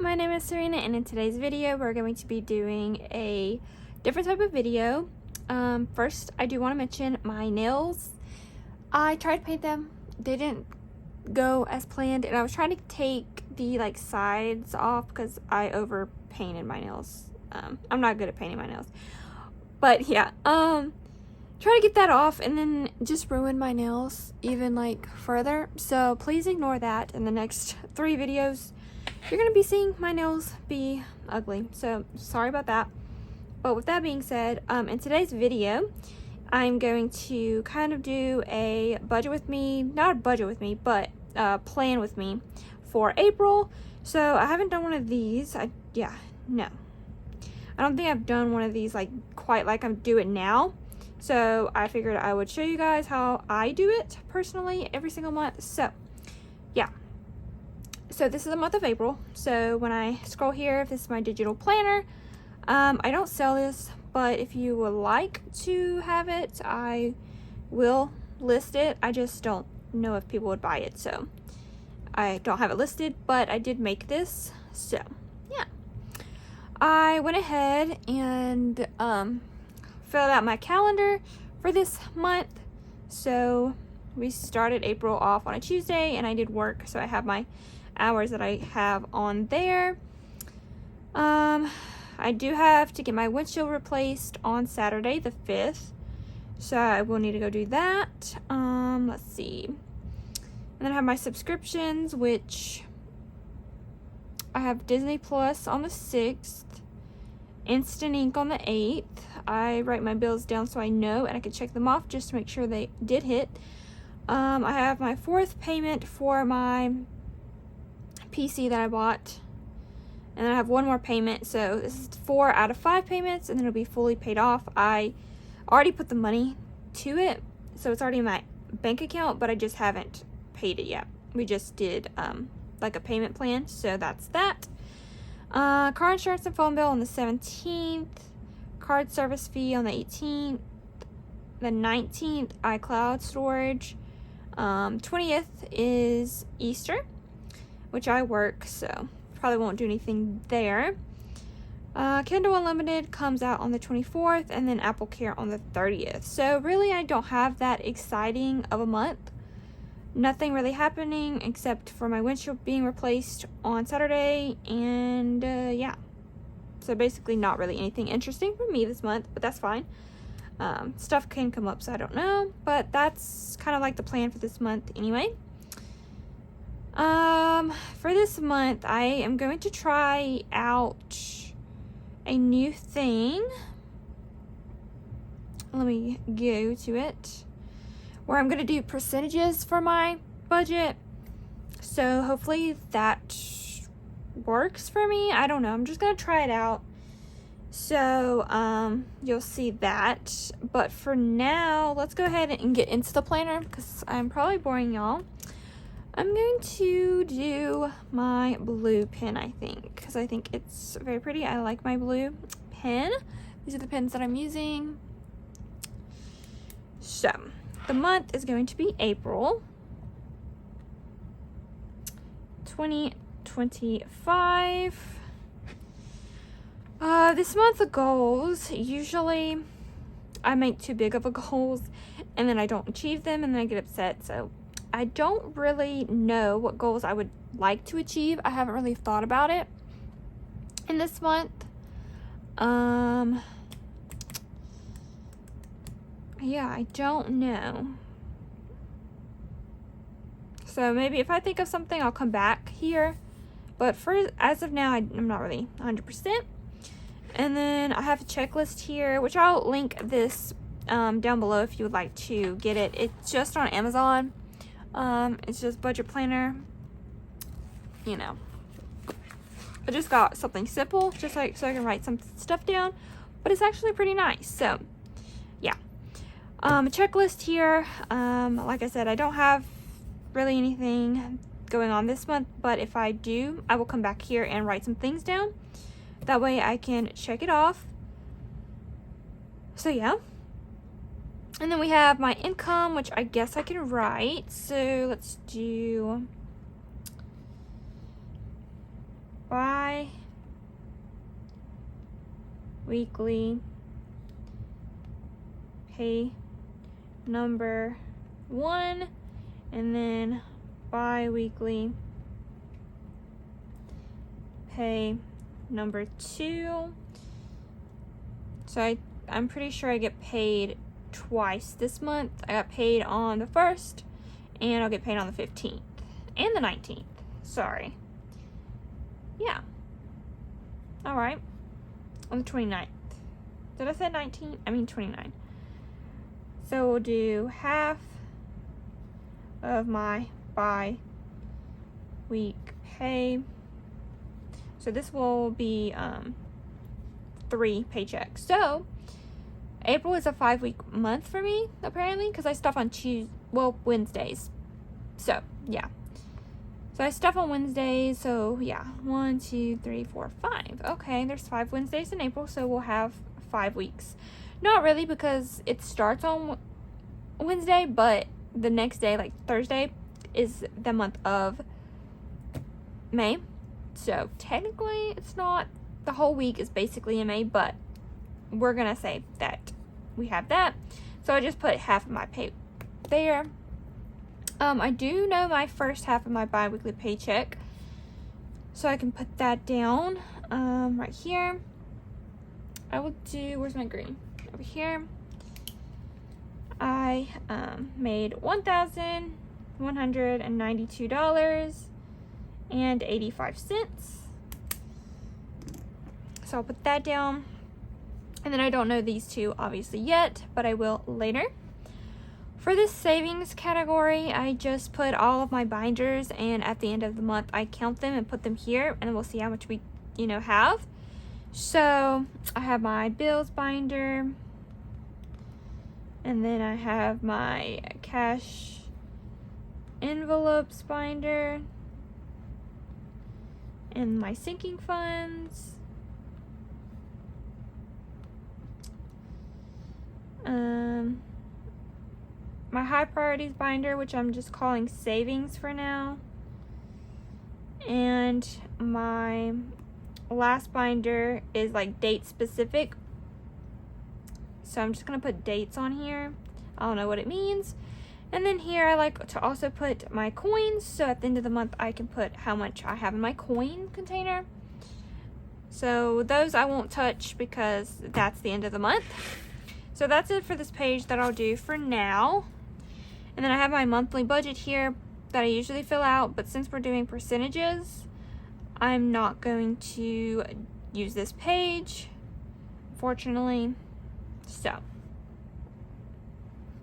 my name is Sarina, and in today's video we're going to be doing a different type of video. First, I do want to mention my nails. I tried to paint them. They didn't go as planned, and I was trying to take the sides off because I over painted my nails. I'm not good at painting my nails, but yeah, try to get that off and then just ruin my nails even further. So please ignore that. In the next 3 videos you're gonna be seeing my nails be ugly, so sorry about that. But with that being said, in today's video I'm going to kind of do a budget with me, not a budget with me, but plan with me for April. So I haven't done one of these. I don't think I've done one of these quite like I'm doing now. So I figured I would show you guys how I do it personally every single month. So yeah, so this is the month of April. So when I scroll here, this is my digital planner. I don't sell this, but if you would like to have it, I will list it. I just don't know if people would buy it, so I don't have it listed, but I did make this. So yeah, I went ahead and filled out my calendar for this month. So we started April off on a Tuesday, and I did work, so I have my hours that I have on there. I do have to get my windshield replaced on Saturday the 5th, so I will need to go do that. Let's see, and then I have my subscriptions, which I have Disney Plus on the 6th, Instant Ink on the 8th. I write my bills down so I know and I can check them off just to make sure they did hit. I have my 4th payment for my PC that I bought, and then I have one more payment, so this is 4 out of 5 payments, and then it'll be fully paid off. I already put the money to it, so it's already in my bank account, but I just haven't paid it yet. We just did a payment plan, so that's that. Car insurance and phone bill on the 17th, card service fee on the 18th, the 19th, iCloud storage, 20th is Easter, which I work, so probably won't do anything there. Kindle Unlimited comes out on the 24th, and then Apple Care on the 30th. So really I don't have that exciting of a month. Nothing really happening except for my windshield being replaced on Saturday, and yeah. So basically not really anything interesting for me this month, but that's fine. Stuff can come up, so I don't know, but that's kind of the plan for this month anyway. For this month, I am going to try out a new thing. Let me go to it, where I'm going to do percentages for my budget. So hopefully that works for me. I don't know. I'm just going to try it out. So, you'll see that. But for now, let's go ahead and get into the planner because I'm probably boring y'all. I'm going to do my blue pen, I think, because I think it's very pretty. I like my blue pen. These are the pens that I'm using. So, the month is going to be April 2025. This month the goals, usually I make too big of a goals and then I don't achieve them and then I get upset. So I don't really know what goals I would like to achieve. I haven't really thought about it in this month. Yeah, I don't know. So maybe if I think of something, I'll come back here. But as of now, I'm not really 100%. And then I have a checklist here, which I'll link this down below if you would like to get it. It's just on Amazon. It's just budget planner. You know, I just got something simple, just so I can write some stuff down. But it's actually pretty nice. So yeah. A checklist here. Like I said, I don't have really anything going on this month, but if I do, I will come back here and write some things down. That way I can check it off. So yeah. And then we have my income, which I guess I can write. So let's do bi-weekly pay number 1, and then bi-weekly pay number 2. So I'm pretty sure I get paid twice this month. I got paid on the 1st, and I'll get paid on the 15th and the 19th. Sorry. Yeah. All right. On the 29th. Did I say 19? I mean 29. So we'll do half of my bi-week pay. So this will be 3 paychecks. So April is a 5-week month for me, apparently, because I stuff on Wednesdays. So yeah. So I stuff on Wednesdays. So yeah, 1, 2, 3, 4, 5. Okay, there's 5 Wednesdays in April, so we'll have 5 weeks. Not really, because it starts on Wednesday, but the next day, like Thursday, is the month of May. So technically it's not, the whole week is basically in May, but we're gonna say that we have that. So I just put half of my pay there. I do know my first half of my bi-weekly paycheck, so I can put that down right here. I will do, where's my green? Over here. I made $1,192.85. So I'll put that down. And then I don't know these two obviously yet, but I will later. For this savings category, I just put all of my binders, and at the end of the month I count them and put them here, and we'll see how much we have. So I have my bills binder, and then I have my cash envelopes binder, and my sinking funds, my high priorities binder, which I'm just calling savings for now, and my last binder is like date specific, so I'm just gonna put dates on here. I don't know what it means. And then here I like to also put my coins, so at the end of the month I can put how much I have in my coin container. So those I won't touch because that's the end of the month. So that's it for this page that I'll do for now. And then I have my monthly budget here that I usually fill out, but since we're doing percentages, I'm not going to use this page, fortunately. So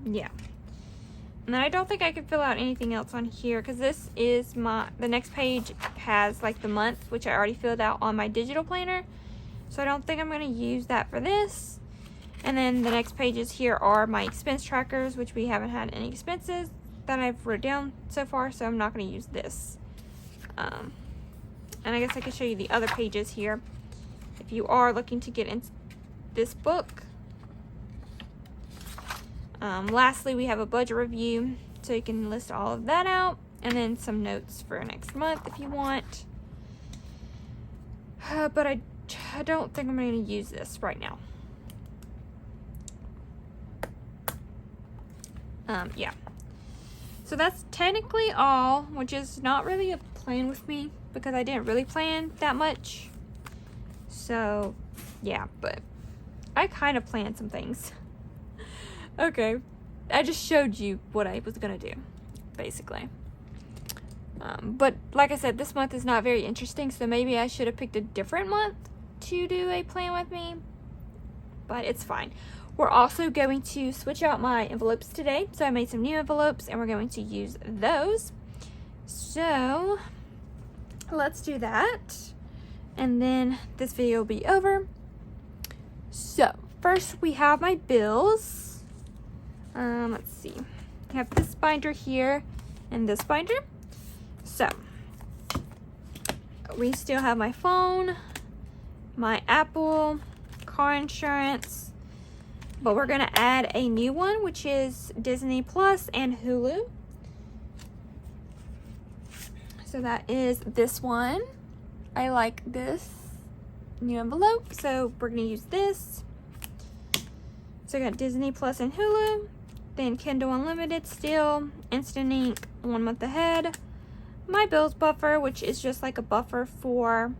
yeah. And then I don't think I can fill out anything else on here, because this is the next page has like the month, which I already filled out on my digital planner. So I don't think I'm going to use that for this. And then the next pages here are my expense trackers, which we haven't had any expenses that I've wrote down so far, so I'm not going to use this. And I guess I can show you the other pages here if you are looking to get in this book. Lastly, we have a budget review, so you can list all of that out, and then some notes for next month if you want. But I don't think I'm going to use this right now. Yeah. So that's technically all, which is not really a plan with me because I didn't really plan that much. So, yeah, but I kind of planned some things. Okay. I just showed you what I was going to do, basically. But like I said, this month is not very interesting, so maybe I should have picked a different month to do a plan with me. But it's fine. We're also going to switch out my envelopes today. So I made some new envelopes and we're going to use those. So let's do that. And then this video will be over. So first we have my bills. Let's see. I have this binder here and this binder. So we still have my phone, my Apple, car insurance, but we're going to add a new one, which is Disney Plus and Hulu. So that is this one. I like this new envelope, so we're gonna use this. So I got Disney Plus and Hulu, then Kindle Unlimited still, Instant Ink 1 month ahead, my bills buffer, which is just like a buffer for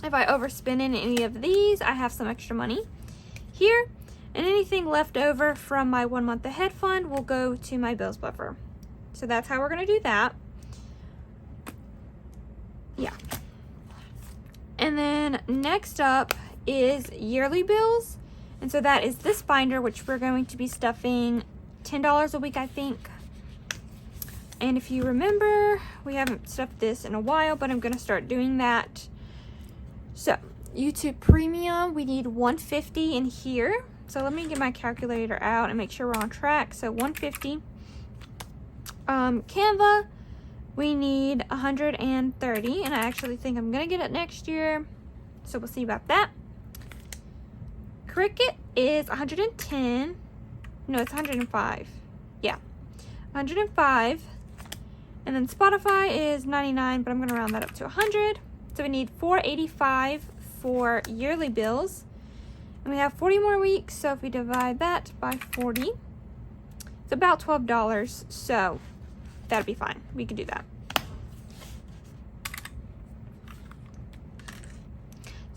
if I overspend in any of these, I have some extra money here, and anything left over from my 1 month ahead fund will go to my bills buffer. So that's how we're gonna do that. Yeah. And then next up is yearly bills. And so that is this binder, which we're going to be stuffing $10 a week, I think. And if you remember, we haven't stuffed this in a while, but I'm gonna start doing that. So YouTube Premium, we need $150 in here. So let me get my calculator out and make sure we're on track. So $150. Canva, we need $130, and I actually think I'm gonna get it next year. So we'll see about that. Cricut is $110. No, it's $105. Yeah, $105. And then Spotify is $99, but I'm gonna round that up to $100. So we need $485 for yearly bills. And we have 40 more weeks, so if we divide that by 40, it's about $12. So that'd be fine. We could do that.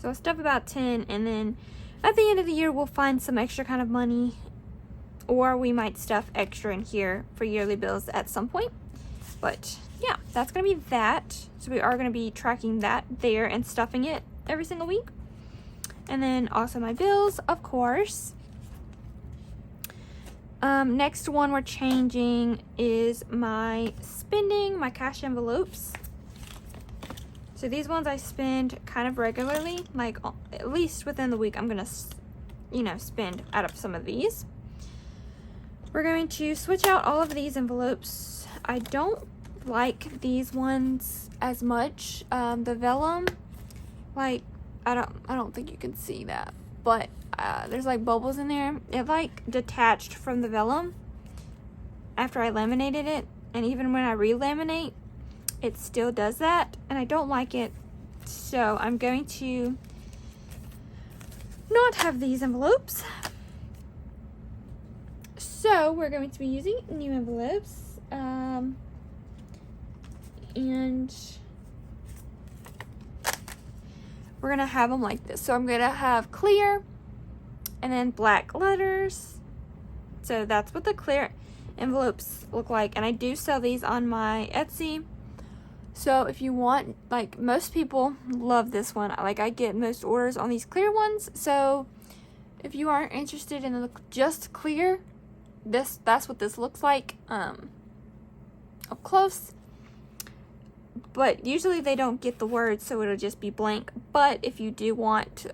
So I'll stuff about 10, and then at the end of the year, we'll find some extra kind of money, or we might stuff extra in here for yearly bills at some point. But yeah, that's gonna be that. So we are gonna be tracking that there and stuffing it every single week. And then also my bills, of course. Next one we're changing is my spending, my cash envelopes. So these ones I spend kind of regularly, like at least within the week I'm gonna, spend out of some of these. We're going to switch out all of these envelopes. I don't like these ones as much. The vellum, like I don't think you can see that, but there's like bubbles in there. It like detached from the vellum after I laminated it, and even when I re-laminate, it still does that, and I don't like it. So I'm going to not have these envelopes. So we're going to be using new envelopes, and we're gonna have them like this. So I'm gonna have clear and then black letters. So that's what the clear envelopes look like, and I do sell these on my Etsy. So if you want, like, most people love this one. Like, I get most orders on these clear ones. So if you aren't interested in the just clear, that's what this looks like up close. But usually they don't get the words, so it'll just be blank. But if you do want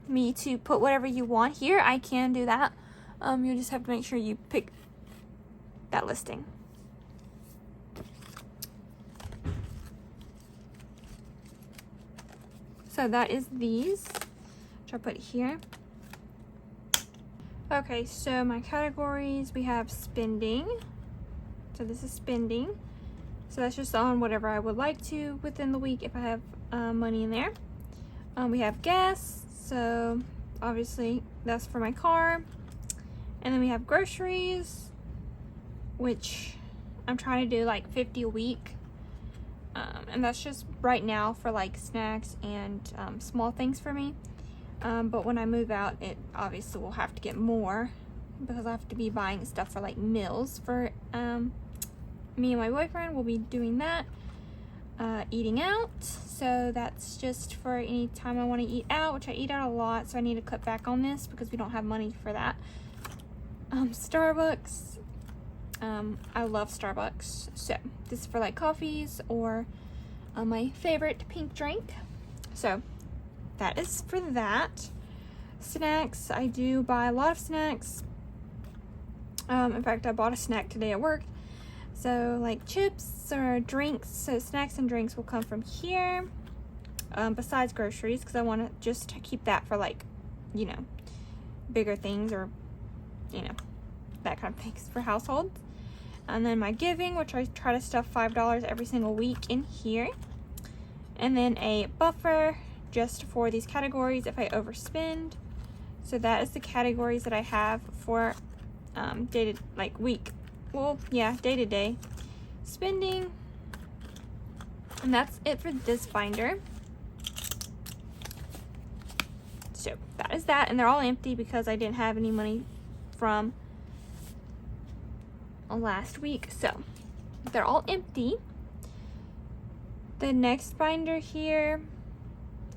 me to put whatever you want here, I can do that. You just have to make sure you pick that listing. So that is these, which I put here. Okay, so my categories, we have spending. So this is spending. So that's just on whatever I would like to within the week if I have money in there. We have gas, so obviously that's for my car. And then we have groceries, which I'm trying to do like 50 a week. And that's just right now for like snacks and small things for me. But when I move out, it obviously will have to get more because I have to be buying stuff for like meals for me and my boyfriend. Will be doing that. Eating out, so that's just for any time I want to eat out, which I eat out a lot, so I need to cut back on this because we don't have money for that. Starbucks, I love Starbucks, so this is for like coffees or my favorite pink drink. So that is for that. Snacks, I do buy a lot of snacks. In fact, I bought a snack today at work. So like chips or drinks, so snacks and drinks will come from here, besides groceries, because I want to just keep that for like, bigger things or, that kind of things for households. And then my giving, which I try to stuff $5 every single week in here. and then a buffer just for these categories if I overspend. So that is the categories that I have for day to day spending. And that's it for this binder. So that is that, and they're all empty because I didn't have any money from last week, so they're all empty. The next binder here,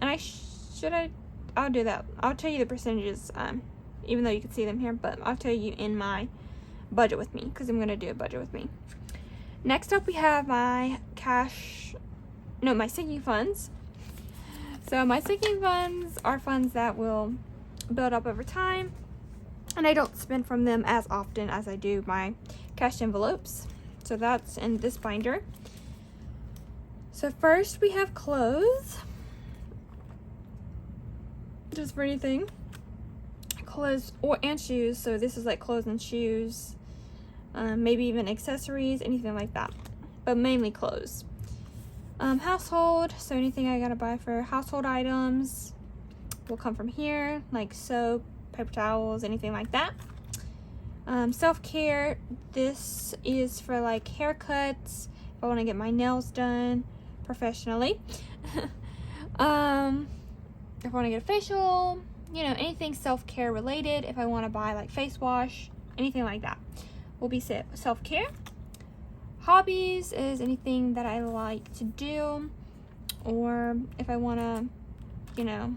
and I'll do that. I'll tell you the percentages, even though you can see them here, but I'll tell you in my budget with me, because I'm going to do a budget with me. Next up, we have my my sinking funds. So my sinking funds are funds that will build up over time, and I don't spend from them as often as I do my cash envelopes. So that's in this binder. So first we have clothes. Just for anything. Clothes and shoes. So this is like clothes and shoes. Maybe even accessories, anything like that. But mainly clothes. Household, so anything I gotta buy for household items will come from here, like soap, paper towels, anything like that. Self-care, this is for like haircuts, if I want to get my nails done professionally. If I want to get a facial, anything self-care related, if I want to buy like face wash, anything like that will be self-care. Hobbies is anything that I like to do, or if I want to,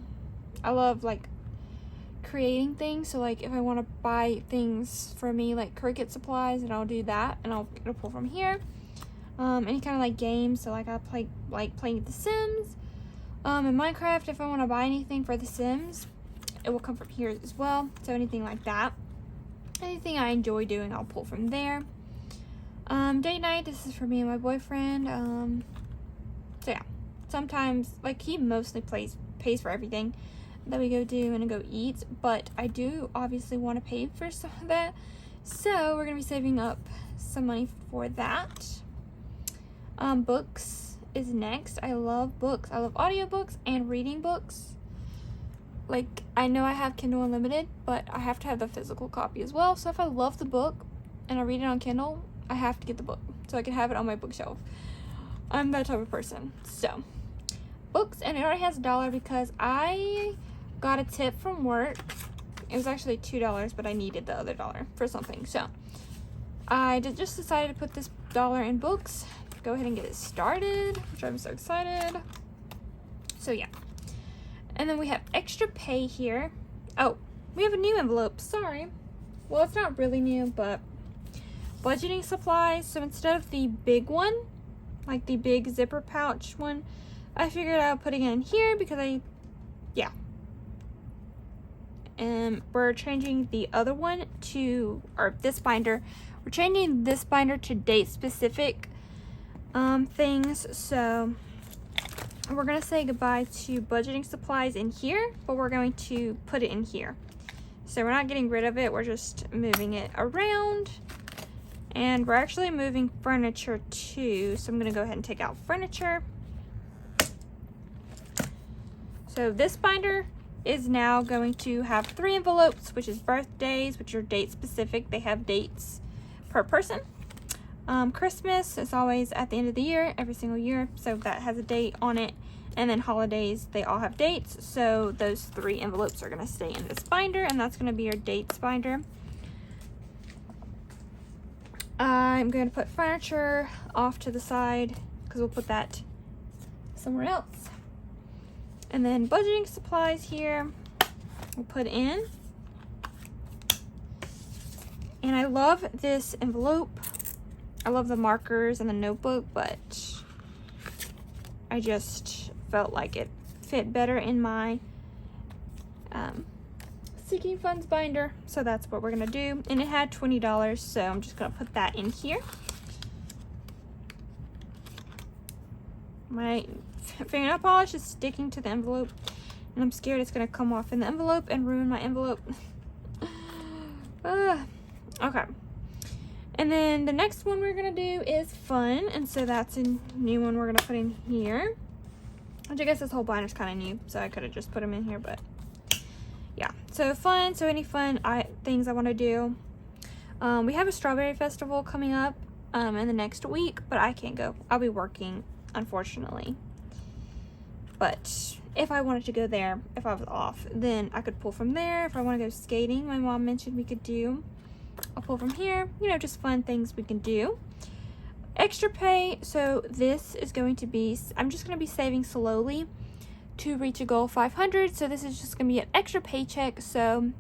I love like creating things, so like if I want to buy things for me like Cricut supplies, and I'll do that, and it'll pull from here. Any kind of like games, so like I play like playing The Sims, in Minecraft, if I want to buy anything for The Sims, it will come from here as well. So anything like that, anything I enjoy doing, I'll pull from there. Date night, this is for me and my boyfriend. So yeah, sometimes like he mostly pays for everything that we go do and go eat, but I do obviously want to pay for some of that, so we're gonna be saving up some money for that. Books is next. I love books. I love audiobooks and reading books. Like, I know I have Kindle Unlimited, but I have to have the physical copy as well. So if I love the book and I read it on Kindle, I have to get the book so I can have it on my bookshelf. I'm that type of person. So books, and it already has $1 because I got a tip from work. It was actually $2, but I needed the other $1 for something. So I just decided to put this $1 in books. Go ahead and get it started, which I'm so excited. So yeah. And then we have extra pay here. Oh, we have a new envelope. Sorry. Well, it's not really new, but budgeting supplies. So instead of the big one, like the big zipper pouch one, I figured out putting it in here because we're changing the other one to, or this binder, we're changing this binder to date specific things. So we're gonna say goodbye to budgeting supplies in here, but we're going to put it in here. So we're not getting rid of it, we're just moving it around. And we're actually moving furniture too, so I'm gonna go ahead and take out furniture. So this binder is now going to have 3 envelopes, which is birthdays, which are date specific. They have dates per person. Christmas is always at the end of the year, every single year, so that has a date on it. And then holidays, they all have dates, so those 3 envelopes are going to stay in this binder, and that's going to be your dates binder. I'm going to put furniture off to the side because we'll put that somewhere else. And then budgeting supplies here we'll put in. And I love this envelope. I love the markers and the notebook, but I just felt like it fit better in my Seeking Funds binder. So that's what we're going to do. And it had $20, so I'm just going to put that in here. My fingernail polish is sticking to the envelope, and I'm scared it's going to come off in the envelope and ruin my envelope. Okay. And then the next one we're going to do is fun, and so that's a new one we're going to put in here. Which I guess this whole binder's kind of new, so I could have just put them in here, but yeah. So fun. So any fun things I want to do. We have a strawberry festival coming up in the next week, but I can't go. I'll be working, unfortunately. But if I wanted to go there, if I was off, then I could pull from there. If I want to go skating, my mom mentioned we could do, I'll pull from here. You know, just fun things we can do. Extra pay, so this is going to be, I'm just going to be saving slowly to reach a goal of 500. So this is just going to be an extra paycheck. So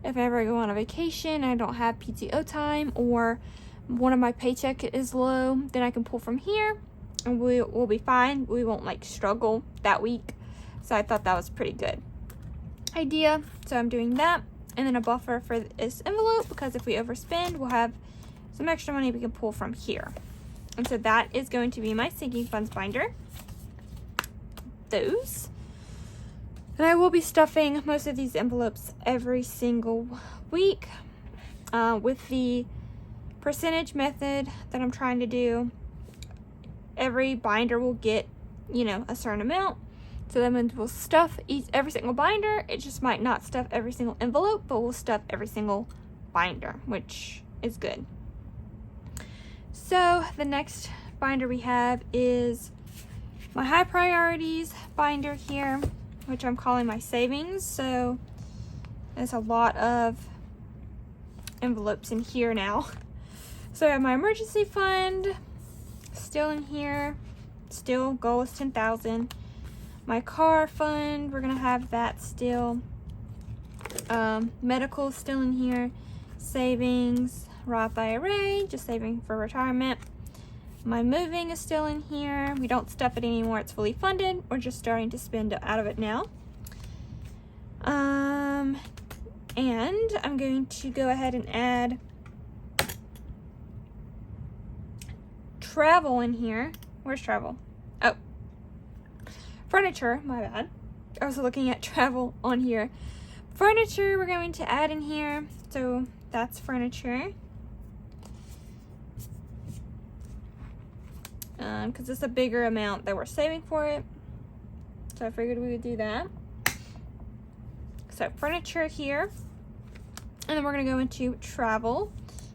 if ever I go on a vacation, I don't have PTO time, or one of my paycheck is low, then I can pull from here and we'll be fine. We won't like struggle that week. So I thought that was pretty good idea. So I'm doing that. And then a buffer for this envelope, because if we overspend, we'll have some extra money we can pull from here. And so that is going to be my sinking funds binder. Those. And I will be stuffing most of these envelopes every single week with the percentage method that I'm trying to do. Every binder will get, you know, a certain amount. So that means we'll stuff every single binder. It just might not stuff every single envelope, but we'll stuff every single binder, which is good. So the next binder we have is my high priorities binder here, which I'm calling my savings. So there's a lot of envelopes in here now. So I have my emergency fund still in here. Still, goal is 10,000. My car fund, we're gonna have that still. Medical still in here. Savings, Roth IRA, just saving for retirement. My moving is still in here. We don't stuff it anymore. It's fully funded. We're just starting to spend out of it now. And I'm going to go ahead and add travel in here. Where's travel? Oh, furniture, my bad. I was looking at travel on here. Furniture we're going to add in here. So that's furniture. Because it's a bigger amount that we're saving for it. So I figured we would do that. So furniture here. And then we're going to go into travel,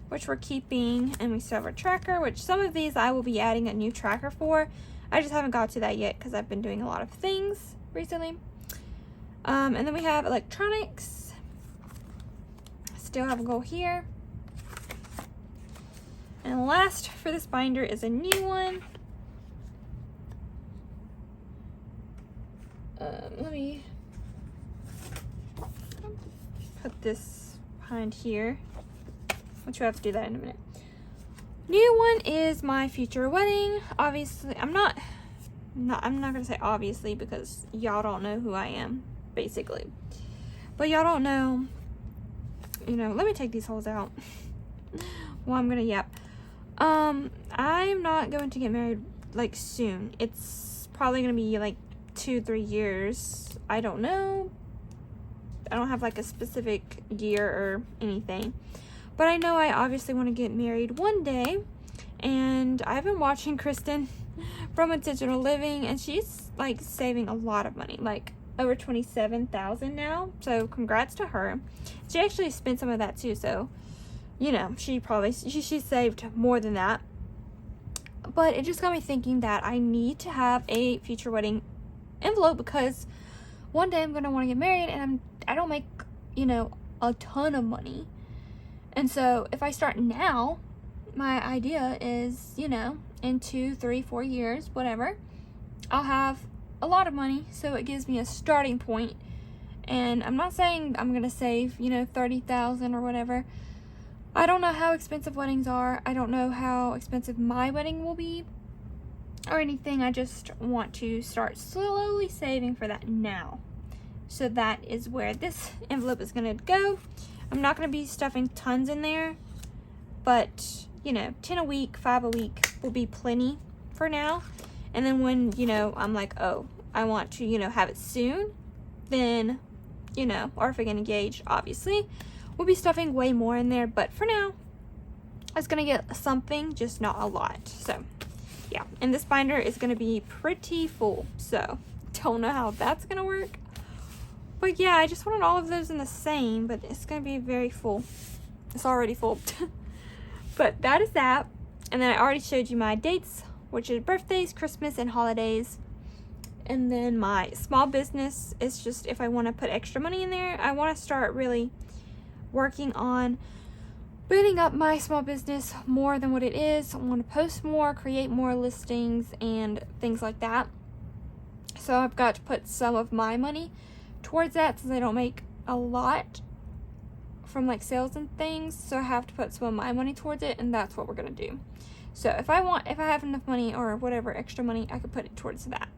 which we're keeping. And we still have our tracker, which some of these I will be adding a new tracker for. I just haven't got to that yet because I've been doing a lot of things recently. And then we have electronics. Still have a goal here. And last for this binder is a new one. Let me put this behind here, which we'll have to do that in a minute. New one is my future wedding. Obviously, I'm not gonna say obviously because y'all don't know who I am, basically. But y'all don't know, you know, let me take these holes out. Well, I'm gonna yap. I'm not going to get married like soon. It's probably gonna be like 2-3 years. I don't know. I don't have like a specific year or anything. But I know I obviously want to get married one day. And I've been watching Kristen from Intentional Living, and she's like saving a lot of money, like over 27,000 now. So congrats to her. She actually spent some of that too, so you know, she saved more than that. But it just got me thinking that I need to have a future wedding envelope, because one day I'm going to want to get married, and I don't make, you know, a ton of money. And so if I start now, my idea is, you know, in 2, 3, 4 years, whatever, I'll have a lot of money. So it gives me a starting point. And I'm not saying I'm going to save, you know, 30,000 or whatever. I don't know how expensive weddings are. I don't know how expensive my wedding will be or anything. I just want to start slowly saving for that now. So that is where this envelope is going to go. I'm not going to be stuffing tons in there, but, you know, 10 a week, 5 a week will be plenty for now. And then when, you know, I'm like, oh, I want to, you know, have it soon, then, you know, or if I get engaged, obviously, we'll be stuffing way more in there. But for now, it's going to get something, just not a lot. So, yeah. And this binder is going to be pretty full. So, Don't know how that's gonna work. But yeah, I just wanted all of those in the same, but it's gonna be very full. It's already full. But that is that. And then I already showed you my dates, which is birthdays, Christmas, and holidays. And then my small business is just if I want to put extra money in there. I want to start really working on building up my small business more than what it is. I want to post more, create more listings, and things like that. So I've got to put some of my money towards that since I don't make a lot from like sales and things. So I have to put some of my money towards it, and that's what we're going to do. So if I have enough money or whatever extra money, I could put it towards that.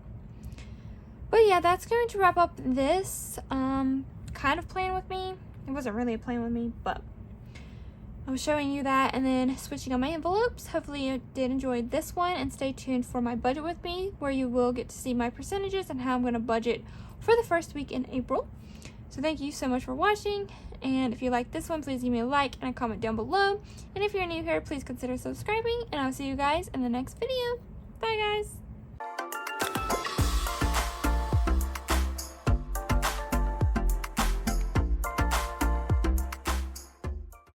But yeah, that's going to wrap up this kind of plan with me. It wasn't really a plan with me, but I was showing you that and then switching on my envelopes. Hopefully you did enjoy this one, and stay tuned for my budget with me, where you will get to see my percentages and how I'm going to budget for the first week in April. So thank you so much for watching, and if you like this one, please give me a like and a comment down below. And if you're new here, please consider subscribing, and I'll see you guys in the next video. Bye guys!